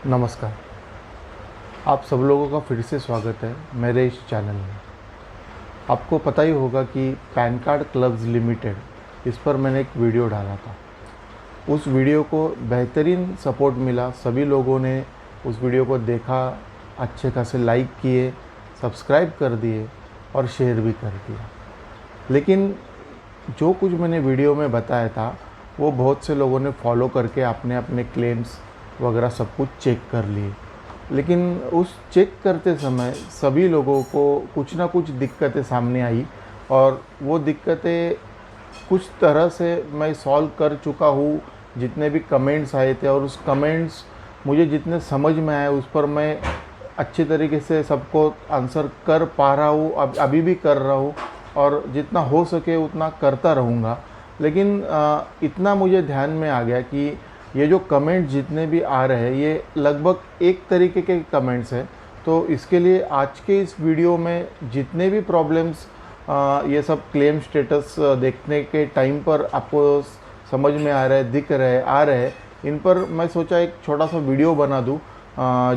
नमस्कार। आप सब लोगों का फिर से स्वागत है मेरे इस चैनल में। आपको पता ही होगा कि पैन कार्ड क्लब्स लिमिटेड, इस पर मैंने एक वीडियो डाला था। उस वीडियो को बेहतरीन सपोर्ट मिला, सभी लोगों ने उस वीडियो को देखा, अच्छे खासे लाइक किए, सब्सक्राइब कर दिए और शेयर भी कर दिया। लेकिन जो कुछ मैंने वीडियो में बताया था वो बहुत से लोगों ने फॉलो करके अपने अपने क्लेम्स वगैरह सब कुछ चेक कर लिए। लेकिन उस चेक करते समय सभी लोगों को कुछ ना कुछ दिक्कतें सामने आई और वो दिक्कतें कुछ तरह से मैं सॉल्व कर चुका हूँ। जितने भी कमेंट्स आए थे और उस कमेंट्स मुझे जितने समझ में आए उस पर मैं अच्छे तरीके से सबको आंसर कर पा रहा हूँ, अभी भी कर रहा हूँ और जितना हो सके उतना करता रहूँगा। लेकिन इतना मुझे ध्यान में आ गया कि ये जो कमेंट जितने भी आ रहे हैं ये लगभग एक तरीके के कमेंट्स हैं। तो इसके लिए आज के इस वीडियो में जितने भी प्रॉब्लम्स ये सब क्लेम स्टेटस देखने के टाइम पर आपको समझ में आ रहे, दिख रहे, आ रहे, इन पर मैं सोचा एक छोटा सा वीडियो बना दूँ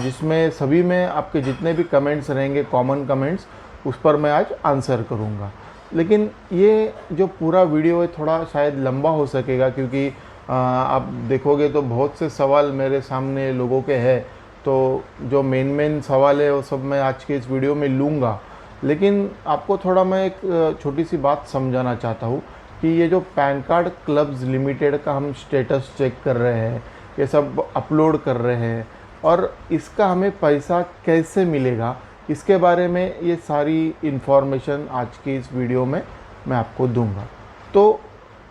जिसमें सभी में आपके जितने भी कमेंट्स रहेंगे, कॉमन कमेंट्स, उस पर मैं आज आंसर करूँगा। लेकिन ये जो पूरा वीडियो है थोड़ा शायद लंबा हो सकेगा क्योंकि आप देखोगे तो बहुत से सवाल मेरे सामने लोगों के हैं। तो जो मेन सवाल है वो सब मैं आज के इस वीडियो में लूँगा। लेकिन आपको थोड़ा मैं एक छोटी सी बात समझाना चाहता हूँ कि ये जो पैन कार्ड क्लब्स लिमिटेड का हम स्टेटस चेक कर रहे हैं, ये सब अपलोड कर रहे हैं और इसका हमें पैसा कैसे मिलेगा, इसके बारे में ये सारी इन्फॉर्मेशन आज की इस वीडियो में मैं आपको दूंगा। तो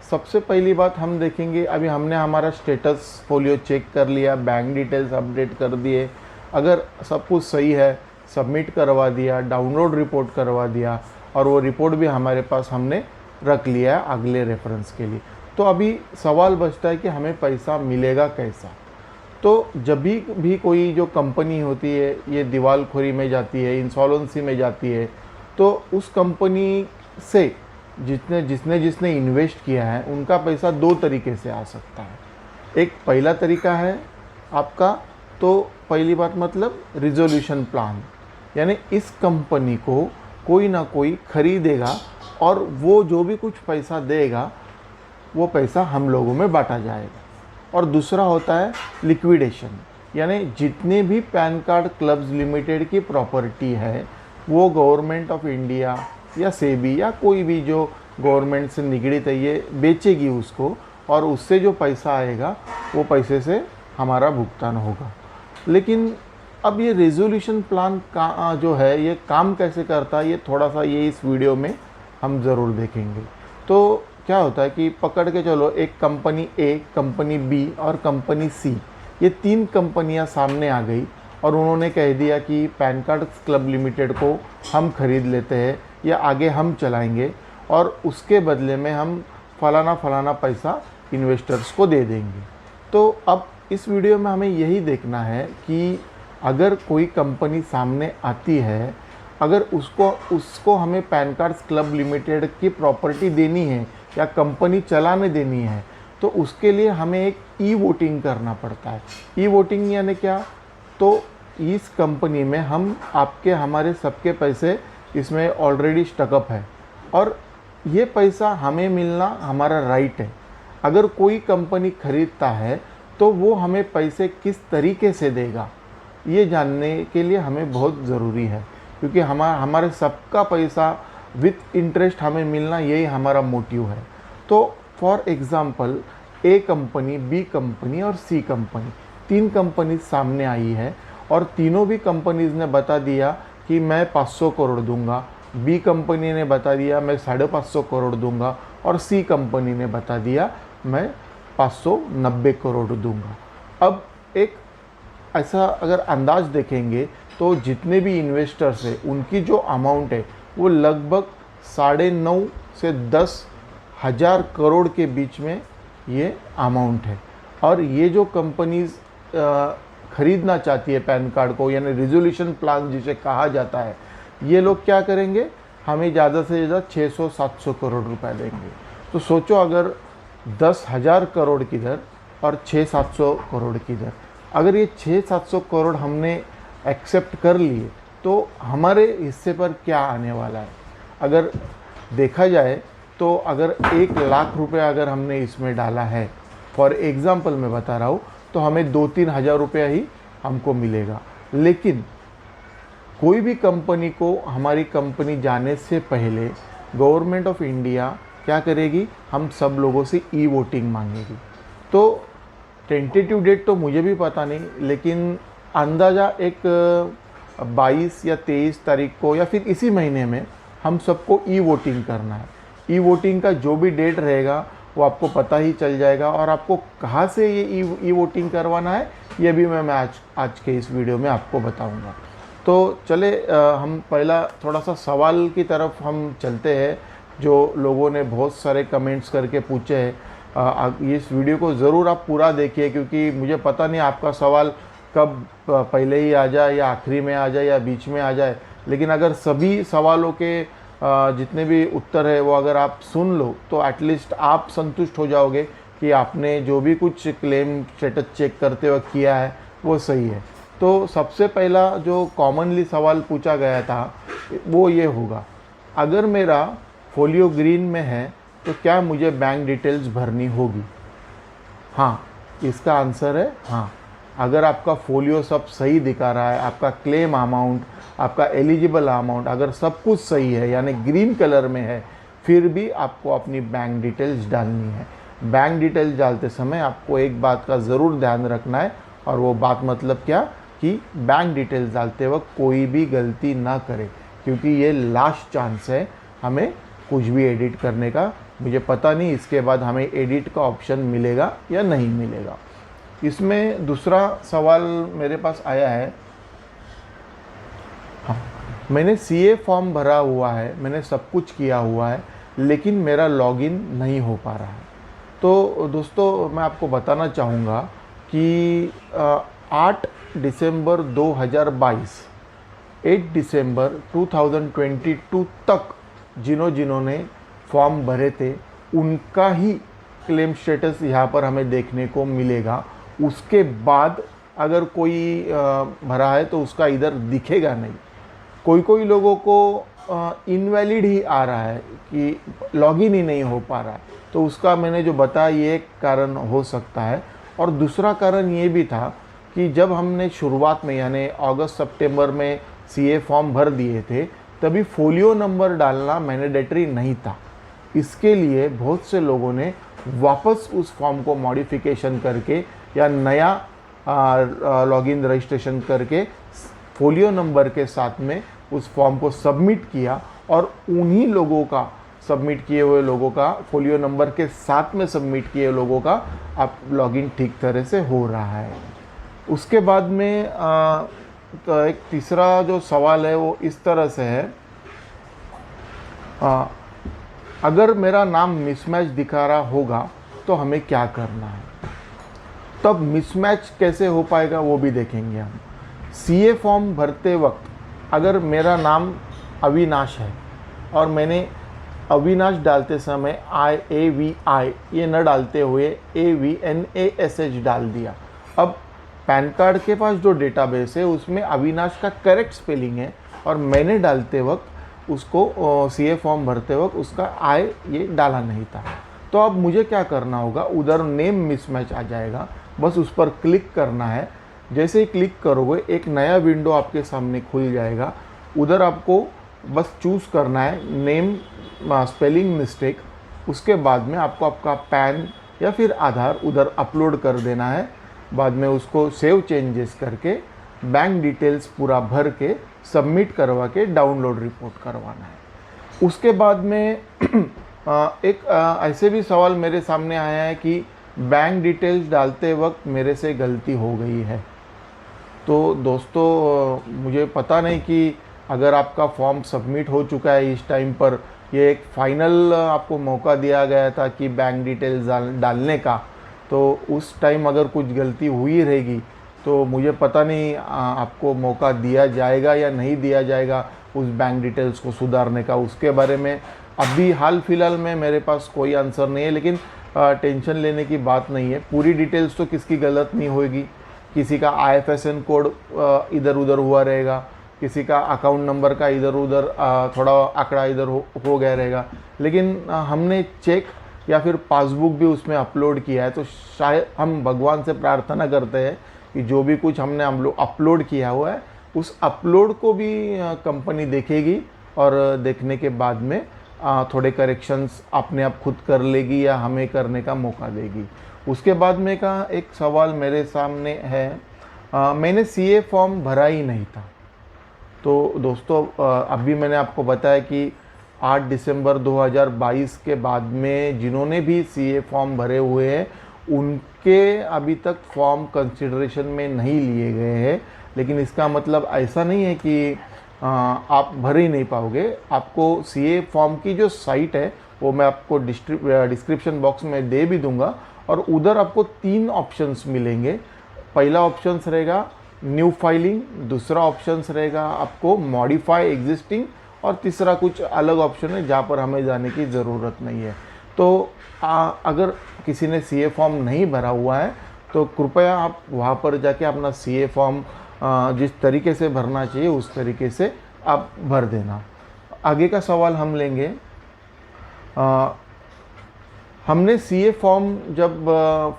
सबसे पहली बात हम देखेंगे, अभी हमने हमारा स्टेटस फोलियो चेक कर लिया, बैंक डिटेल्स अपडेट कर दिए, अगर सब कुछ सही है सबमिट करवा दिया, डाउनलोड रिपोर्ट करवा दिया और वो रिपोर्ट भी हमारे पास हमने रख लिया है अगले रेफरेंस के लिए। तो अभी सवाल बचता है कि हमें पैसा मिलेगा कैसा। तो जब भी कोई जो कंपनी होती है ये दिवालखोरी में जाती है, इंसॉल्वेंसी में जाती है, तो उस कंपनी से जिसने इन्वेस्ट किया है उनका पैसा दो तरीके से आ सकता है। एक पहला तरीका है आपका, तो पहली बात मतलब रिजोल्यूशन प्लान, यानी इस कंपनी को कोई ना कोई खरीदेगा और वो जो भी कुछ पैसा देगा वो पैसा हम लोगों में बांटा जाएगा। और दूसरा होता है लिक्विडेशन, यानी जितने भी पैन कार्ड क्लब्स लिमिटेड की प्रॉपर्टी है वो गवर्नमेंट ऑफ इंडिया या सेबी या कोई भी जो गवर्नमेंट से निगड़ित है ये बेचेगी उसको और उससे जो पैसा आएगा वो पैसे से हमारा भुगतान होगा। लेकिन अब ये रेजोल्यूशन प्लान का जो है ये काम कैसे करता है, ये थोड़ा सा ये इस वीडियो में हम ज़रूर देखेंगे। तो क्या होता है कि पकड़ के चलो, एक कंपनी ए, कंपनी बी और कंपनी सी, ये तीन कंपनियां सामने आ गई और उन्होंने कह दिया कि पैन कार्ड क्लब लिमिटेड को हम खरीद लेते हैं या आगे हम चलाएंगे और उसके बदले में हम फलाना पैसा इन्वेस्टर्स को दे देंगे। तो अब इस वीडियो में हमें यही देखना है कि अगर कोई कंपनी सामने आती है, अगर उसको हमें पैन कार्ड क्लब लिमिटेड की प्रॉपर्टी देनी है या कंपनी चलाने देनी है, तो उसके लिए हमें एक ई वोटिंग करना पड़ता है। ई वोटिंग यानी क्या, तो इस कंपनी में हमारे सबके पैसे इसमें ऑलरेडी स्टकअप है और ये पैसा हमें मिलना हमारा राइट है। अगर कोई कंपनी खरीदता है तो वो हमें पैसे किस तरीके से देगा ये जानने के लिए हमें बहुत ज़रूरी है, क्योंकि हमारे सबका पैसा विथ इंटरेस्ट हमें मिलना यही हमारा मोटिव है। तो for example A company, B company और सी कंपनी, तीन कंपनी सामने आई है और तीनों भी कंपनीज़ ने बता दिया कि मैं 500 करोड़ दूंगा, बी कंपनी ने बता दिया मैं 550 करोड़ दूंगा और सी कंपनी ने बता दिया मैं 590 करोड़ दूंगा। अब एक ऐसा अगर अंदाज देखेंगे तो जितने भी इन्वेस्टर्स हैं उनकी जो अमाउंट है वो लगभग 9.5 से 10,000 करोड़ के बीच में ये अमाउंट है। और ये जो कंपनीज़ खरीदना चाहती है पैन कार्ड को, यानी रिजोल्यूशन प्लान जिसे कहा जाता है, ये लोग क्या करेंगे, हमें ज़्यादा से ज़्यादा 600-700 करोड़ रुपए देंगे। तो सोचो अगर 10,000 करोड़ किधर और 600-700 करोड़ किधर, अगर ये 600-700 करोड़ हमने एक्सेप्ट कर लिए तो हमारे हिस्से पर क्या आने वाला है? अगर देखा जाए तो अगर 1 लाख रुपया अगर हमने इसमें डाला है, फॉर एग्ज़ाम्पल मैं बता रहा हूँ, तो हमें 2-3 हज़ार रुपया ही हमको मिलेगा। लेकिन कोई भी कंपनी को हमारी कंपनी जाने से पहले गवर्नमेंट ऑफ इंडिया क्या करेगी? हम सब लोगों से ई वोटिंग मांगेगी। तो टेंटेटिव डेट तो मुझे भी पता नहीं, लेकिन अंदाज़ा एक 22 या 23 तारीख को या फिर इसी महीने में हम सबको ई वोटिंग करना है। ई वोटिंग का जो भी डेट रहेगा वो आपको पता ही चल जाएगा, और आपको कहाँ से ये ई वोटिंग करवाना है ये भी मैं आज के इस वीडियो में आपको बताऊंगा। तो चले हम पहला थोड़ा सा सवाल की तरफ हम चलते हैं, जो लोगों ने बहुत सारे कमेंट्स करके पूछे हैं। इस वीडियो को ज़रूर आप पूरा देखिए, क्योंकि मुझे पता नहीं आपका सवाल कब पहले ही आ जाए या आखिरी में आ जाए या बीच में आ जाए, लेकिन अगर सभी सवालों के जितने भी उत्तर है वो अगर आप सुन लो तो एटलीस्ट आप संतुष्ट हो जाओगे कि आपने जो भी कुछ क्लेम स्टेटस चेक करते वक्त किया है वो सही है। तो सबसे पहला जो कॉमनली सवाल पूछा गया था वो ये होगा, अगर मेरा फोलियो ग्रीन में है तो क्या मुझे बैंक डिटेल्स भरनी होगी? हाँ, इसका आंसर है हाँ। अगर आपका फोलियो सब सही दिखा रहा है, आपका क्लेम अमाउंट, आपका एलिजिबल अमाउंट अगर सब कुछ सही है, यानी ग्रीन कलर में है, फिर भी आपको अपनी बैंक डिटेल्स डालनी है। बैंक डिटेल्स डालते समय आपको एक बात का ज़रूर ध्यान रखना है, और वो बात मतलब क्या कि बैंक डिटेल्स डालते वक्त कोई भी गलती ना करे, क्योंकि ये लास्ट चांस है हमें कुछ भी एडिट करने का। मुझे पता नहीं इसके बाद हमें एडिट का ऑप्शन मिलेगा या नहीं मिलेगा। इसमें दूसरा सवाल मेरे पास आया है, हाँ, मैंने सीए फॉर्म भरा हुआ है, मैंने सब कुछ किया हुआ है, लेकिन मेरा लॉगिन नहीं हो पा रहा है। तो दोस्तों मैं आपको बताना चाहूँगा कि 8 दिसंबर 2022, 8 दिसंबर 2022 तक जिन्होंने फॉर्म भरे थे उनका ही क्लेम स्टेटस यहाँ पर हमें देखने को मिलेगा। उसके बाद अगर कोई भरा है तो उसका इधर दिखेगा नहीं। कोई लोगों को इनवैलिड ही आ रहा है कि लॉगिन ही नहीं हो पा रहा है, तो उसका मैंने जो बताया ये एक कारण हो सकता है। और दूसरा कारण ये भी था कि जब हमने शुरुआत में यानी अगस्त सितंबर में सीए फॉर्म भर दिए थे, तभी फोलियो नंबर डालना मैंडेटरी नहीं था। इसके लिए बहुत से लोगों ने वापस उस फॉर्म को मॉडिफिकेशन करके या नया लॉगिन रजिस्ट्रेशन करके फोलियो नंबर के साथ में उस फॉर्म को सबमिट किया, और उन्हीं लोगों का सबमिट किए हुए लोगों का फोलियो नंबर के साथ में सबमिट किए लोगों का अब लॉगिन ठीक तरह से हो रहा है। उसके बाद में तो एक तीसरा जो सवाल है वो इस तरह से है, अगर मेरा नाम मिसमैच दिखा रहा होगा तो हमें क्या करना है? तब मिसमैच कैसे हो पाएगा वो भी देखेंगे हम। सीए फॉर्म भरते वक्त अगर मेरा नाम अविनाश है और मैंने अविनाश डालते समय IAVI ये न डालते हुए AVNASH डाल दिया, अब पैन कार्ड के पास जो डेटाबेस है उसमें अविनाश का करेक्ट स्पेलिंग है, और मैंने डालते वक्त उसको सीए फॉर्म भरते वक्त उसका ये डाला नहीं था। तो अब मुझे क्या करना होगा, उधर नेम मिसमैच आ जाएगा, बस उस पर क्लिक करना है। जैसे ही क्लिक करोगे एक नया विंडो आपके सामने खुल जाएगा, उधर आपको बस चूज़ करना है नेम स्पेलिंग मिस्टेक। उसके बाद में आपको आपका पैन या फिर आधार उधर अपलोड कर देना है। बाद में उसको सेव चेंजेस करके बैंक डिटेल्स पूरा भर के सबमिट करवा के डाउनलोड रिपोर्ट करवाना है। उसके बाद में एक ऐसे भी सवाल मेरे सामने आया है कि बैंक डिटेल्स डालते वक्त मेरे से गलती हो गई है। तो दोस्तों मुझे पता नहीं कि अगर आपका फॉर्म सबमिट हो चुका है इस टाइम पर, ये एक फ़ाइनल आपको मौका दिया गया था कि बैंक डिटेल्स डालने का, तो उस टाइम अगर कुछ गलती हुई रहेगी तो मुझे पता नहीं आपको मौका दिया जाएगा या नहीं दिया जाएगा उस बैंक डिटेल्स को सुधारने का। उसके बारे में अभी हाल फिलहाल में मेरे पास कोई आंसर नहीं है, लेकिन टेंशन लेने की बात नहीं है। पूरी डिटेल्स तो किसकी गलत नहीं होगी, किसी का IFSN कोड इधर उधर हुआ रहेगा, किसी का अकाउंट नंबर का इधर उधर थोड़ा आंकड़ा इधर हो गया रहेगा। लेकिन हमने चेक या फिर पासबुक भी उसमें अपलोड किया है, तो शायद हम भगवान से प्रार्थना करते हैं कि जो भी कुछ हमने हम लोग अपलोड किया हुआ है उस अपलोड को भी कंपनी देखेगी और देखने के बाद में थोड़े करेक्शंस अपने आप खुद कर लेगी या हमें करने का मौका देगी। उसके बाद में का एक सवाल मेरे सामने है, मैंने CA फॉर्म भरा ही नहीं था। तो दोस्तों अभी मैंने आपको बताया कि 8 दिसंबर 2022 के बाद में जिन्होंने भी CA फॉर्म भरे हुए हैं उनके अभी तक फॉर्म कंसिडरेशन में नहीं लिए गए हैं। लेकिन इसका मतलब ऐसा नहीं है कि आप भर ही नहीं पाओगे। आपको CA फॉर्म की जो साइट है वो मैं आपको डिस्क्रिप्शन बॉक्स में दे भी दूंगा, और उधर आपको 3 ऑप्शंस मिलेंगे। पहला ऑप्शंस रहेगा न्यू फाइलिंग, दूसरा ऑप्शंस रहेगा आपको मॉडिफाई एग्जिस्टिंग, और तीसरा कुछ अलग ऑप्शन है जहाँ पर हमें जाने की ज़रूरत नहीं है। तो अगर किसी ने CA फॉर्म नहीं भरा हुआ है तो कृपया आप वहाँ पर जाके अपना CA फॉर्म जिस तरीके से भरना चाहिए उस तरीके से आप भर देना। आगे का सवाल हम लेंगे, हमने CA फॉर्म जब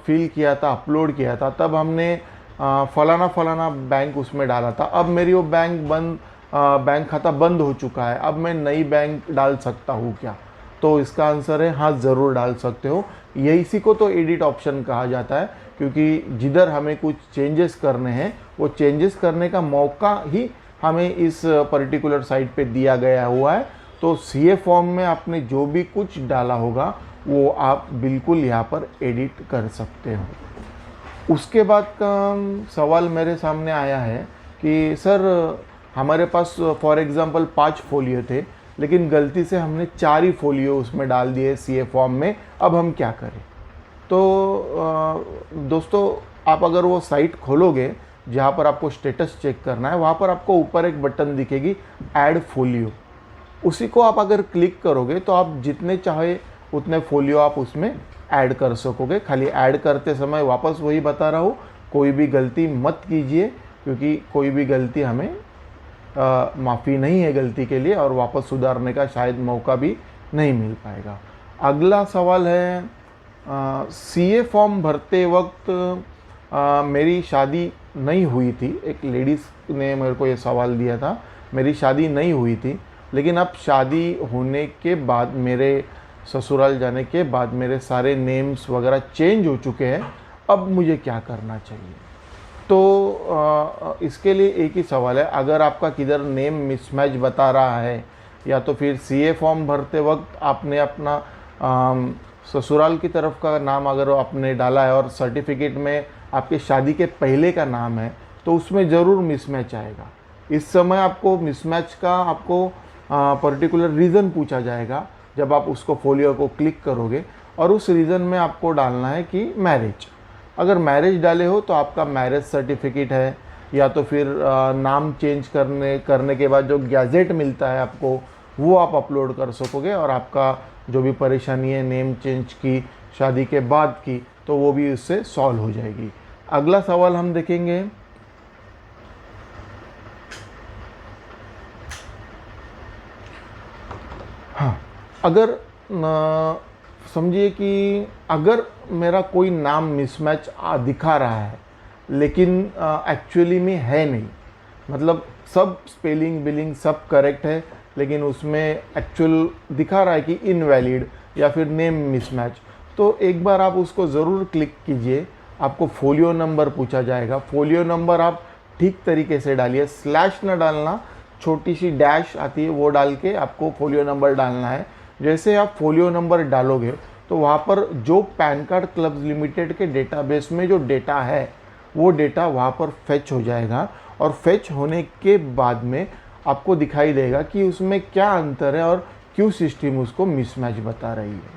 फिल किया था, अपलोड किया था, तब हमने फलाना फलाना बैंक उसमें डाला था। अब मेरी वो बैंक खाता बंद हो चुका है, अब मैं नई बैंक डाल सकता हूँ क्या? तो इसका आंसर है हाँ, ज़रूर डाल सकते हो। ये इसी को तो एडिट ऑप्शन कहा जाता है, क्योंकि जिधर हमें कुछ चेंजेस करने हैं वो चेंजेस करने का मौका ही हमें इस पर्टिकुलर साइट पे दिया गया हुआ है। तो CA फॉर्म में आपने जो भी कुछ डाला होगा वो आप बिल्कुल यहाँ पर एडिट कर सकते हो। उसके बाद का सवाल मेरे सामने आया है कि सर हमारे पास फॉर एग्ज़ाम्पल 5 फोलियो थे, लेकिन गलती से हमने 4 ही फोलियो उसमें डाल दिए CA फॉर्म में, अब हम क्या करें? तो दोस्तों आप अगर वो साइट खोलोगे जहाँ पर आपको स्टेटस चेक करना है, वहाँ पर आपको ऊपर एक बटन दिखेगी ऐड फोलियो। उसी को आप अगर क्लिक करोगे तो आप जितने चाहे उतने फोलियो आप उसमें ऐड कर सकोगे। खाली ऐड करते समय वापस वही बता रहा हूँ, कोई भी गलती मत कीजिए, क्योंकि कोई भी गलती हमें माफ़ी नहीं है गलती के लिए, और वापस सुधारने का शायद मौका भी नहीं मिल पाएगा। अगला सवाल है, CA फॉर्म भरते वक्त मेरी शादी नहीं हुई थी। एक लेडीज़ ने मेरे को ये सवाल दिया था, मेरी शादी नहीं हुई थी, लेकिन अब शादी होने के बाद, मेरे ससुराल जाने के बाद मेरे सारे नेम्स वगैरह चेंज हो चुके हैं, अब मुझे क्या करना चाहिए? तो इसके लिए एक ही सवाल है, अगर आपका किधर नेम मिसमैच बता रहा है या तो फिर CA फॉर्म भरते वक्त आपने अपना ससुराल की तरफ का नाम अगर आपने डाला है और सर्टिफिकेट में आपके शादी के पहले का नाम है, तो उसमें ज़रूर मिसमैच आएगा। इस समय आपको मिसमैच का आपको पर्टिकुलर रीज़न पूछा जाएगा जब आप उसको फोलियो को क्लिक करोगे, और उस रीज़न में आपको डालना है कि मैरिज। अगर मैरिज डाले हो तो आपका मैरिज सर्टिफिकेट है, या तो फिर नाम चेंज करने के बाद जो गैजेट मिलता है आपको, वो आप अपलोड कर सकोगे, और आपका जो भी परेशानी है नेम चेंज की शादी के बाद की, तो वो भी उससे सॉल्व हो जाएगी। अगला सवाल हम देखेंगे, हाँ, अगर समझिए कि अगर मेरा कोई नाम मिसमैच दिखा रहा है लेकिन एक्चुअली में है नहीं, मतलब सब स्पेलिंग बिलिंग सब करेक्ट है, लेकिन उसमें एक्चुअल दिखा रहा है कि इनवैलिड या फिर नेम मिसमैच, तो एक बार आप उसको ज़रूर क्लिक कीजिए। आपको फोलियो नंबर पूछा जाएगा, फोलियो नंबर आप ठीक तरीके से डालिए, स्लैश ना डालना, छोटी सी डैश आती है वो डाल के आपको फोलियो नंबर डालना है। जैसे आप फोलियो नंबर डालोगे तो वहाँ पर जो पैन कार्ड क्लब्स लिमिटेड के डेटाबेस में जो डेटा है वो डेटा वहाँ पर फेच हो जाएगा, और फेच होने के बाद में आपको दिखाई देगा कि उसमें क्या अंतर है और क्यों सिस्टम उसको मिसमैच बता रही है।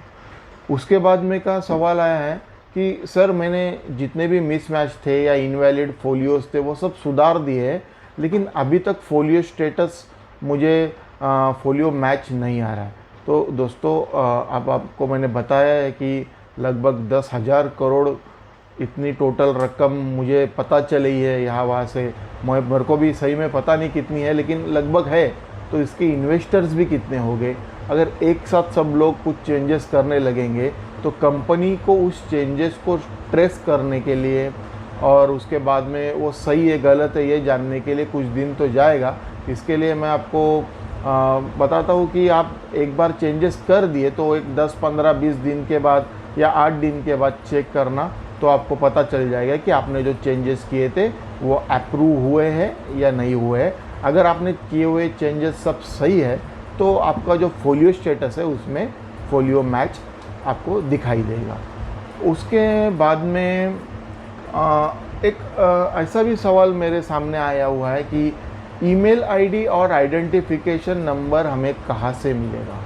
उसके बाद में का सवाल आया है कि सर मैंने जितने भी मिसमैच थे या इनवैलिड फोलियोज थे वो सब सुधार दिए हैं, लेकिन अभी तक फोलियो स्टेटस मुझे फोलियो मैच नहीं आ रहा है। तो दोस्तों अब आपको मैंने बताया है कि लगभग 10,000 करोड़ इतनी टोटल रकम मुझे पता चली है यहाँ वहाँ से, मेरे को भी सही में पता नहीं कितनी है, लेकिन लगभग है। तो इसके इन्वेस्टर्स भी कितने हो गए। अगर एक साथ सब लोग कुछ चेंजेस करने लगेंगे तो कंपनी को उस चेंजेस को ट्रेस करने के लिए और उसके बाद में वो सही है गलत है ये जानने के लिए कुछ दिन तो जाएगा। इसके लिए मैं आपको बताता हूँ कि आप एक बार चेंजेस कर दिए तो एक 10, 15, 20 दिन के बाद या 8 दिन के बाद चेक करना, तो आपको पता चल जाएगा कि आपने जो चेंजेस किए थे वो अप्रूव हुए हैं या नहीं हुए हैं। अगर आपने किए हुए चेंजेस सब सही है तो आपका जो फोलियो स्टेटस है उसमें फोलियो मैच आपको दिखाई देगा। उसके बाद में ऐसा भी सवाल मेरे सामने आया हुआ है कि ईमेल आईडी और आइडेंटिफिकेशन नंबर हमें कहाँ से मिलेगा।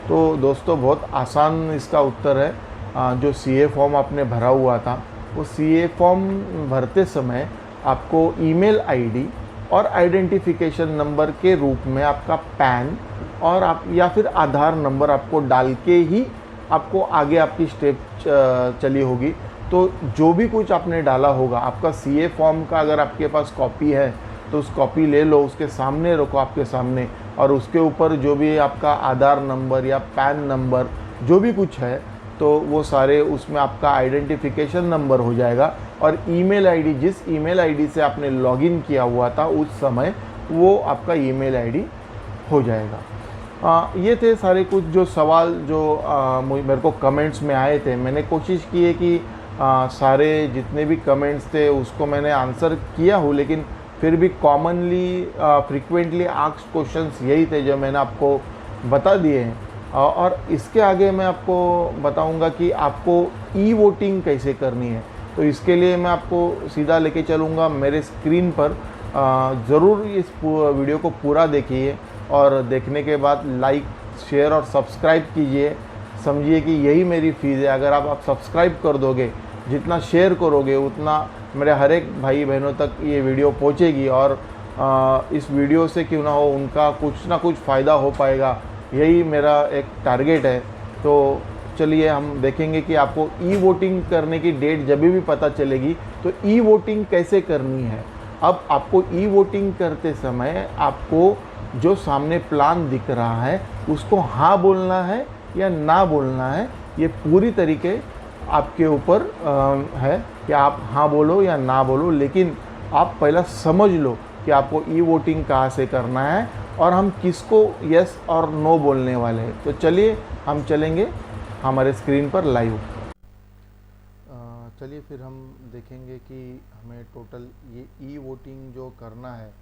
तो दोस्तों बहुत आसान इसका उत्तर है। जो सीए फॉर्म आपने भरा हुआ था वो सीए फॉर्म भरते समय आपको ईमेल आईडी और आइडेंटिफिकेशन नंबर के रूप में आपका पैन और आप या फिर आधार नंबर आपको डाल के ही आपको आगे आपकी स्टेप चली होगी। तो जो भी कुछ आपने डाला होगा आपका सीए फॉर्म का, अगर आपके पास कॉपी है तो उस कॉपी ले लो, उसके सामने रखो आपके सामने, और उसके ऊपर जो भी आपका आधार नंबर या पैन नंबर जो भी कुछ है तो वो सारे उसमें आपका आइडेंटिफिकेशन नंबर हो जाएगा। और ईमेल आईडी, जिस ईमेल आईडी से आपने लॉगिन किया हुआ था उस समय, वो आपका ईमेल आईडी हो जाएगा। ये थे सारे कुछ जो सवाल जो मेरे को कमेंट्स में आए थे। मैंने कोशिश की है कि सारे जितने भी कमेंट्स थे उसको मैंने आंसर किया हूँ, लेकिन फिर भी कॉमनली फ्रीक्वेंटली आस्क्ड क्वेश्चंस यही थे जो मैंने आपको बता दिए हैं। और इसके आगे मैं आपको बताऊंगा कि आपको ई वोटिंग कैसे करनी है। तो इसके लिए मैं आपको सीधा लेके चलूँगा मेरे स्क्रीन पर। ज़रूर इस वीडियो को पूरा देखिए और देखने के बाद लाइक, शेयर और सब्सक्राइब कीजिए। समझिए कि यही मेरी फ़ीस है। अगर आप सब्सक्राइब कर दोगे, जितना शेयर करोगे उतना मेरे हर एक भाई बहनों तक ये वीडियो पहुंचेगी और इस वीडियो से क्यों ना हो उनका कुछ ना कुछ फ़ायदा हो पाएगा, यही मेरा एक टारगेट है। तो चलिए हम देखेंगे कि आपको ई वोटिंग करने की डेट जब भी पता चलेगी तो ई वोटिंग कैसे करनी है। अब आपको ई वोटिंग करते समय आपको जो सामने प्लान दिख रहा है उसको हाँ बोलना है या ना बोलना है, ये पूरी तरीके आपके ऊपर है कि आप हाँ बोलो या ना बोलो। लेकिन आप पहला समझ लो कि आपको ई वोटिंग कहाँ से करना है और हम किसको यस और नो बोलने वाले हैं। तो चलिए हम चलेंगे हमारे स्क्रीन पर लाइव। चलिए फिर हम देखेंगे कि हमें टोटल ये ई वोटिंग जो करना है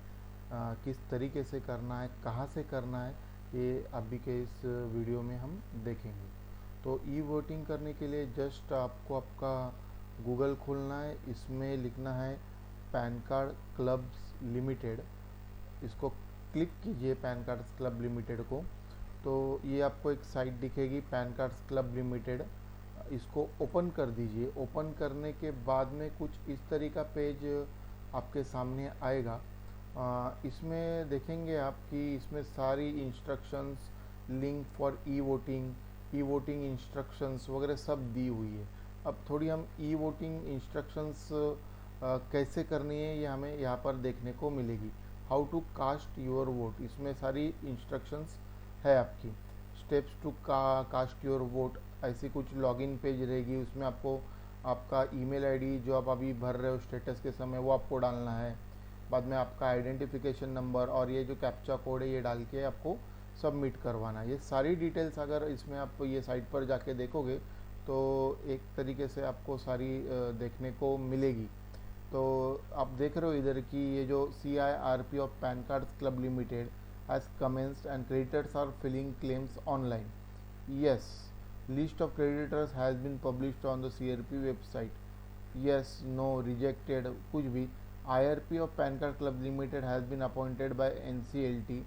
किस तरीके से करना है, कहाँ से करना है, ये अभी के इस वीडियो में हम देखेंगे। तो ई वोटिंग करने के लिए जस्ट आपको आपका गूगल खोलना है, इसमें लिखना है पैन कार्ड क्लब्स लिमिटेड। इसको क्लिक कीजिए पैन कार्ड्स क्लब लिमिटेड को, तो ये आपको एक साइट दिखेगी पैन कार्ड्स क्लब लिमिटेड। इसको ओपन कर दीजिए। ओपन करने के बाद में कुछ इस तरह का पेज आपके सामने आएगा। इसमें देखेंगे आप कि इसमें सारी instructions, link for e voting instructions वगैरह सब दी हुई है। अब थोड़ी हम ई वोटिंग इंस्ट्रक्शंस कैसे करनी है ये हमें यहाँ पर देखने को मिलेगी। How to cast your vote, इसमें सारी इंस्ट्रक्शंस है आपकी। Steps to cast your vote, ऐसी कुछ लॉगिन पेज रहेगी। उसमें आपको आपका ईमेल आईडी जो आप अभी भर रहे हो स्टेटस के समय वो आपको डालना है। बाद में आपका आइडेंटिफिकेशन नंबर और ये जो कैप्चा कोड है ये डाल के आपको सबमिट करवाना है। ये सारी डिटेल्स अगर इसमें आप ये साइट पर जाके देखोगे तो एक तरीके से आपको सारी देखने को मिलेगी। तो आप देख रहे हो इधर की ये जो CIRP of PAN cards club limited has commenced and creditors are filing claims online. Yes, list of creditors has been published on the CRP website. Yes, no, rejected, कुछ भी। IRP of PAN card club limited has been appointed by NCLT,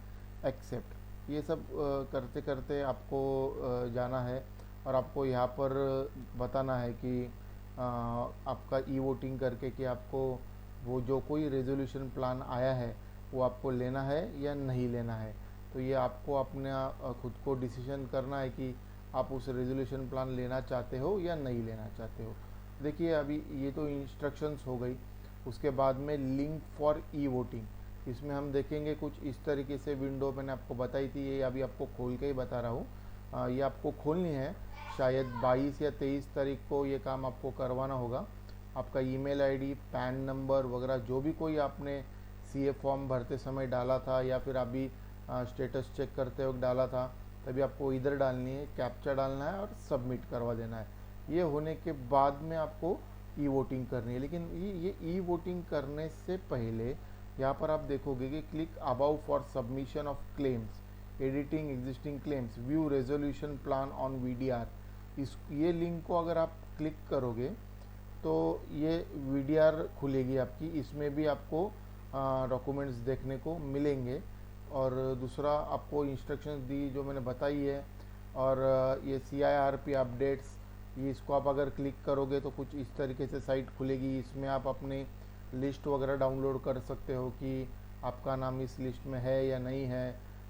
except. ये सब करते करते आपको जाना है और आपको यहाँ पर बताना है कि आपका ई वोटिंग करके कि आपको वो जो कोई रेजोल्यूशन प्लान आया है वो आपको लेना है या नहीं लेना है। तो ये आपको अपना खुद को डिसीजन करना है कि आप उस रेजोल्यूशन प्लान लेना चाहते हो या नहीं लेना चाहते हो। देखिए अभी ये तो इंस्ट्रक्शंस हो गई, उसके बाद में लिंक फॉर ई वोटिंग, इसमें हम देखेंगे कुछ इस तरीके से विंडो मैंने आपको बताई थी, ये अभी आपको खोल के ही बता रहा हूँ। ये आपको खोलनी है, शायद 22 या 23 तारीख को ये काम आपको करवाना होगा। आपका ईमेल आईडी, पैन नंबर वगैरह जो भी कोई आपने सीए फॉर्म भरते समय डाला था या फिर अभी स्टेटस चेक करते वक्त डाला था, तभी आपको इधर डालनी है, कैप्चा डालना है और सबमिट करवा देना है। ये होने के बाद में आपको ई वोटिंग करनी है। लेकिन ये ई वोटिंग करने से पहले यहाँ पर आप देखोगे कि click above for submission of claims, editing existing claims, view resolution plan on VDR, इस ये लिंक को अगर आप क्लिक करोगे तो ये वीडीआर खुलेगी आपकी, इसमें भी आपको डॉक्यूमेंट्स देखने को मिलेंगे। और दूसरा आपको इंस्ट्रक्शंस दी जो मैंने बताई है, और ये CIRP अपडेट्स, ये इसको आप अगर क्लिक करोगे तो कुछ इस तरीके से साइट खुलेगी। इसमें आप अपने लिस्ट वगैरह डाउनलोड कर सकते हो कि आपका नाम इस लिस्ट में है या नहीं है।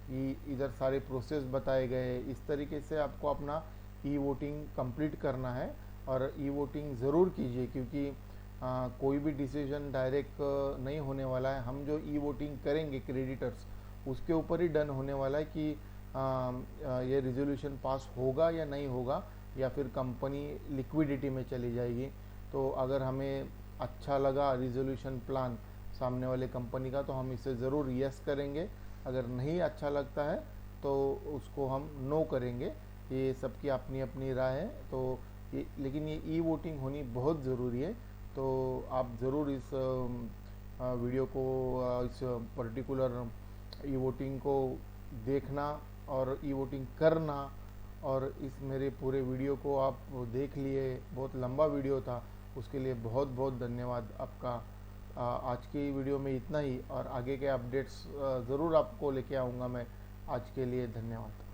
ये इधर सारे प्रोसेस बताए गए। इस तरीके से आपको अपना ई वोटिंग कंप्लीट करना है, और ई वोटिंग ज़रूर कीजिए, क्योंकि कोई भी डिसीजन डायरेक्ट नहीं होने वाला है। हम जो ई वोटिंग करेंगे क्रेडिटर्स, उसके ऊपर ही डन होने वाला है कि ये रिजोल्यूशन पास होगा या नहीं होगा, या फिर कंपनी लिक्विडिटी में चली जाएगी। तो अगर हमें अच्छा लगा रिजोल्यूशन प्लान सामने वाले कंपनी का, तो हम इसे ज़रूर यस करेंगे। अगर नहीं अच्छा लगता है तो उसको हम नो करेंगे। ये सबकी अपनी अपनी राय है। तो लेकिन ये ई वोटिंग होनी बहुत ज़रूरी है। तो आप ज़रूर इस वीडियो को, इस पर्टिकुलर ई वोटिंग को देखना और ई वोटिंग करना। और इस मेरे पूरे वीडियो को आप देख लिए, बहुत लंबा वीडियो था, उसके लिए बहुत बहुत धन्यवाद आपका। आज की वीडियो में इतना ही, और आगे के अपडेट्स ज़रूर आपको लेके आऊँगा मैं। आज के लिए धन्यवाद।